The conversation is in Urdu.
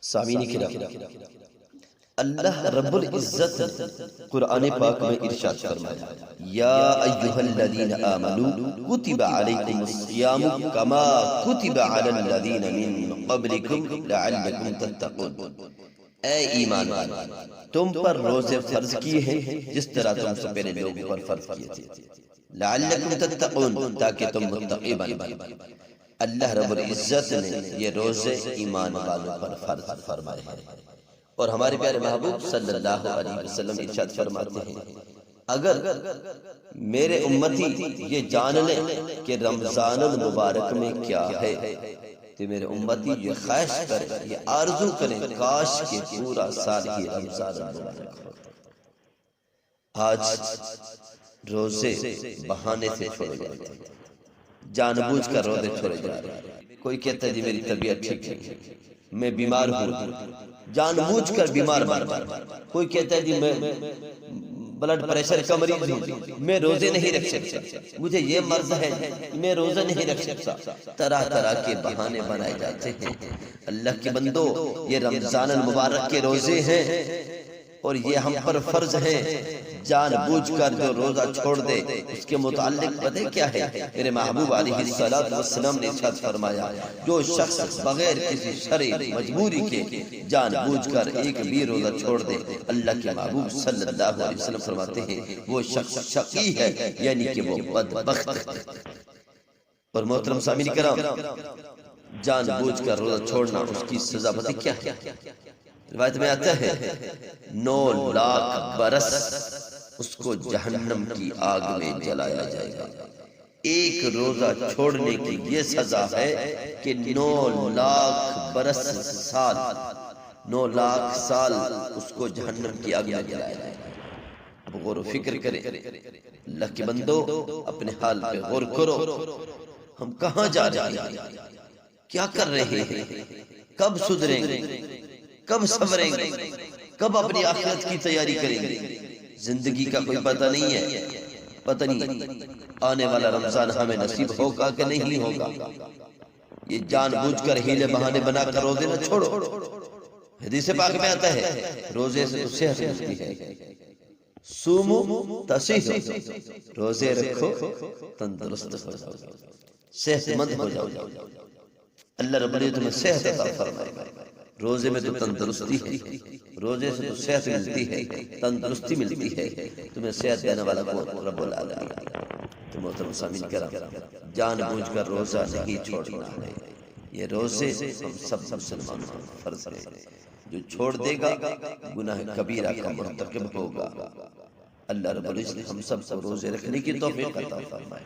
سامعین کرام، اللہ رب العزت نے قرآن پاک میں ارشاد فرمایا، یا ایھا الذین آمنوا کتب علیکم الصیام کما کتب علی الذین من قبلکم لعلکم تتقون۔ اے ایمان والو، تم پر روزے فرض کیے ہیں جس طرح تم سے پہلے لوگوں پر فرض کیے تھے، لعلکم تتقون، تاکہ تم متقی بنو۔ اللہ رب العزت نے یہ روزے ایمان والوں پر فرض فرمائے ہیں، اور ہمارے پیارے محبوب صلی اللہ علیہ وسلم ارشاد فرماتے ہیں، اگر میرے امتی یہ جان لیں کہ رمضان المبارک میں کیا ہے تو میرے امتی یہ خواہش کریں، یہ آرزو کریں، کاش کہ پورا سال ہی رمضان المبارک ہو۔ آج روزے بہانے سے چھوڑے جاتے ہیں، جان بوجھ کر روزے چھوڑے جا رہے ہیں۔ کوئی کہتا ہے جی میری طبیعت ٹھیک نہیں، میں بیمار ہوں، جان بوجھ کر بیمار بنتا۔ کوئی کہتا ہے جی میں بلڈ پریشر کا مریض ہوں، میں روزے نہیں رکھ سکتا، مجھے یہ مرض ہے، میں روزہ نہیں رکھ سکتا۔ طرح طرح کے بہانے بنائے جاتے ہیں۔ اللہ کے بندو، یہ رمضان المبارک کے روزے ہیں اور یہ ہم پر فرض ہے۔ جان بوجھ کر جو روزہ چھوڑ دے اس کے متعلق پتہ کیا ہے؟ میرے محبوب علیہ السلام نے ارشاد فرمایا، جو شخص بغیر کسی شرعی مجبوری کے جان بوجھ کر ایک بھی روزہ چھوڑ دے، اللہ کے محبوب صلی اللہ علیہ وسلم فرماتے ہیں وہ شخص شقی ہے، یعنی کہ وہ بدبخت ہے۔ اور محترم سامعین کرام، جان بوجھ کر روزہ چھوڑنا، اس کی سزا پتہ کیا ہے؟ روایت میں آتا ہے 9 لاکھ برس اس کو جہنم کی آگ میں جلایا جائے گا۔ ایک روزہ چھوڑنے کی یہ سزا ہے کہ 9 لاکھ برس سال، 9 لاکھ سال اس کو جہنم کی آگ میں جلایا جائے گا۔ اب غور و فکر کریں، اللہ کے بندو اپنے حال پہ غور کرو، ہم کہاں جا رہے ہیں، کیا کر رہے ہیں، کب سدھریں گے، کب سنوریں گے، کب اپنی آخرت کی تیاری کریں گے؟ زندگی کا کوئی پتہ نہیں ہے، پتہ نہیں آنے والا رمضان ہمیں نصیب ہوگا کہ نہیں ہوگا۔ یہ جان بوجھ کر ہیلے بہانے بنا کر روزے نہ چھوڑو۔ حدیث پاک میں آتا ہے روزے سے تو صحت ملتی ہے، سومو تصحو، روزے رکھو تندرست ہو جاؤ، صحت مند ہو جاؤ۔ اللہ رب العزت تمہیں صحت عطا فرمائے۔ روزے میں تو تندرستی ہے، روزے سے تو صحت ملتی ہے، تندرستی ملتی ہے، تمہیں صحت دینے والا کون؟ رب العالمین۔ تو محترم سامعین کرام، جان بوجھ کر روزہ نہیں چھوڑنا ہے۔ یہ روزے ہم سب مسلمانوں پر فرض ہے، جو چھوڑ دے گا گناہ کبیرہ کا مرتکب ہوگا۔ اللہ رب العزت ہم سب روزے رکھنے کی توفیق عطا فرمائے۔